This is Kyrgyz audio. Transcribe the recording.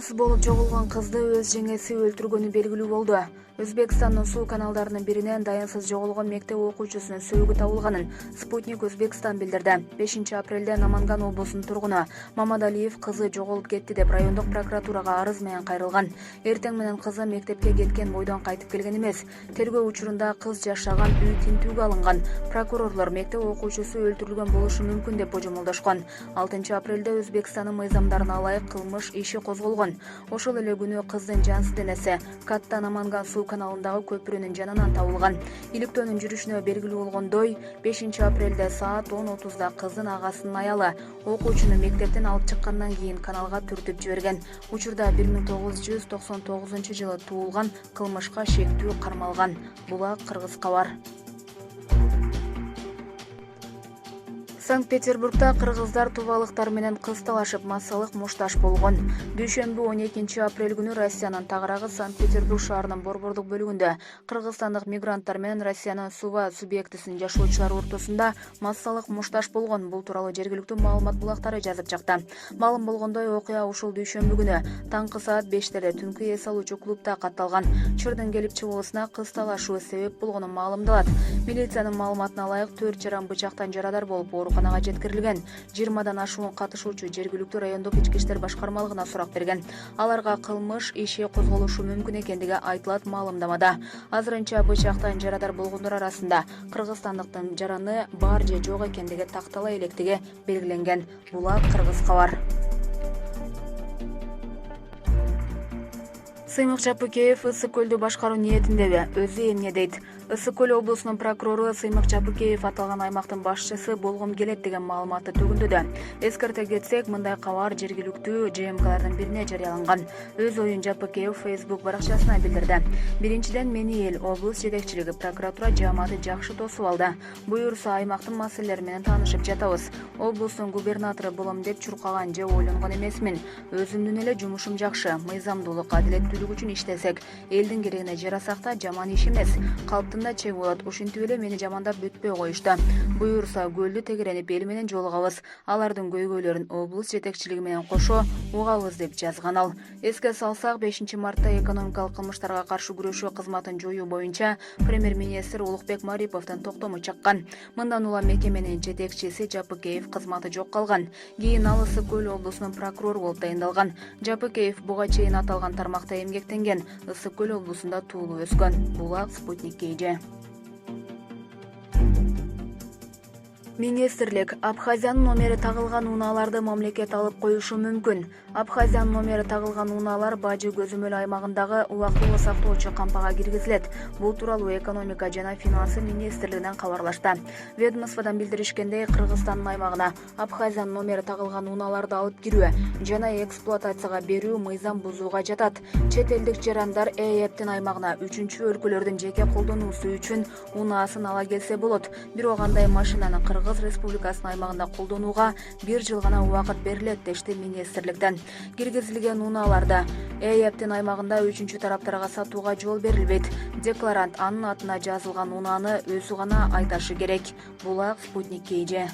Уруксуз болуп жоголгон кызды өз жеңеси өлтүргөнү белгилүү болду. Өзбекстандын суу каналдарынын биринен дайынсыз жоголгон мектеп окуучусунун сөөгү табылганын Спутник Өзбекстан билдирди. 5-апрелде Наманган облусунун тургуну Мамадалиев кызы жоголуп кетти деп райондук прокуратурага арыз менен кайрылган. Эртең менен кызы мектепке кеткен бойдон кайтып келген эмес. Тергөө учурунда кыз жашаган үй тинтүүгө алынган. Прокурорлор мектеп окуучусу өлтүрүлгөн болушу мүмкүн деп божомолдошкон. 6-апрелде Өзбекстандын мыйзамдарына ылайык кылмыш иши козголгон. Ошол эле күнү кыздын жансыз денеси Катта Наманган суу каналындагы көпүрөнүн жанынан табылган. Иликтөөнүн жүрүшүнө белгилүү болгондой, 5-апрелде саат 10:30да кыздын агасынын аялы окуучуну мектептен алып чыккандан кийин каналга түртүп жиберген. Учурда 1999-жылы туулган кылмышка шектүү кармалган. Булак Кыргыз кабар. Санкт-Петербургда кыргыздар тубалыктар менен кыз талашып массалык мушташ болгон. Дүйшөмбү 12-апрель күнү Россиянын тагыраагы Санкт-Петербург шаарынын борбордук бөлүгүндө кыргызстандык мигранттар менен Россиянын Сува субъектисинин жашоочулары ортосунда массалык мушташ болгон. Бул тууралуу жергиликтүү маалымат булактары жазып чыкты. Маалым болгондой, окуя ушул дүйшөмбү күнү таңкы саат 5-те түнкү эс алуучу клубда катталган. Чырдын келип чыгуусуна кыз талашуу себеп болгону маалымдалат. Милициянын маалыматына ылайык 4 жаран бычактан жарадар болуп ооруканага жеткирилген. 20дан ашуун катышуучу жергиликтүү райондук ички иштер башкармалыгына сурак берген. Аларга кылмыш иши козголушу мүмкүн экендиги айтылат маалымдамада. Азырынча бычактан жарадар болгондор арасында кыргызстандыктын жараны бар же жок экендиги тактала электиги белгиленген. Булак Кыргыз кабар. Сыймык Жапыкеев Ысык көлдү башкаруу ниетиндеби? Өзү эмне дейт? Ысык көл облусунун прокурору Сыймык Жапыкеев аталган аймактын башчысы болгум келет деген маалыматты төгүндүдө. Эскерте кетсек, мындай кабар жергиликтүү ЖМКлардын бирине жарыяланган. Өз оюн Жапыкеев Facebook баракчасына билдирди. Биринчиден, мени эл, облус жетекчилиги, прокуратура жааматы жакшы тосуп алды. Буюрса аймактын маселелери менен таанышып жатабыз. Облустун губернатору болом деп чуркаган же ойлонгон эмесмин. Өзүмдүн эле жумушум жакшы, мыйзамдуулук, адилеттүүлүк үчүн иштесек, элдин керегине жарасак да жаман иш эмес. Калптымда чек болот. Ушинтип эле мени жамандап бүтпөй коюшту. Буюрса көлдү тегеренип эл менен жолугабыз. Алардын көйгөйлөрүн облус жетекчилиги менен кошо угабыз деп жазган ал. Эске салсак, 5-мартта экономикалык кылмыштарга каршы күрөшүү кызматын жоюу боюнча премьер-министр Улукбек Мариповдун токтому чыккан. Мындан улам мекеменин жетекчиси Жапыкеев кызматы жок калган. Кийин ал Ысык көл облусунун прокурору болуп тайындалган. Жапыкеев буга чейин аталган тармакта эмгектенген. Ысык көл облусунда туулуп өскөн. Булак Спутник KG. Министрлик Абхазиянын номери тагылган унааларды мамлекет алып коюшу мүмкүн. Абхазиянын номери тагылган унаалар Бажы көзөмөл аймагындагы убактылуу сактоочу кампага киргизилет. Бул тууралуу экономика жана финансы министрлигинен кабарлашты. Ведомстводан билдиришкендей, Кыргызстандын аймагына Абхазиянын номери тагылган унааларды алып кирүү жана эксплуатацияга берүү мыйзам бузууга жатат. Чет элдик жарандар ЭЭПтин аймагына 3-өлкөлөрдүн жеке колдонуусу үчүн унаасын ала келсе болот. Бирок андай машинаны Кыргыз Республикасынын аймагында колдонууга 1 жыл гана убакыт берилет дешти министрликтен. Киргизилген унааларда ЭЭПтин аймагында 3 тараптарга сатууга жол берилбейт. Декларант анын атына жазылган унааны өзү гана айташы керек. Булак Спутник KG.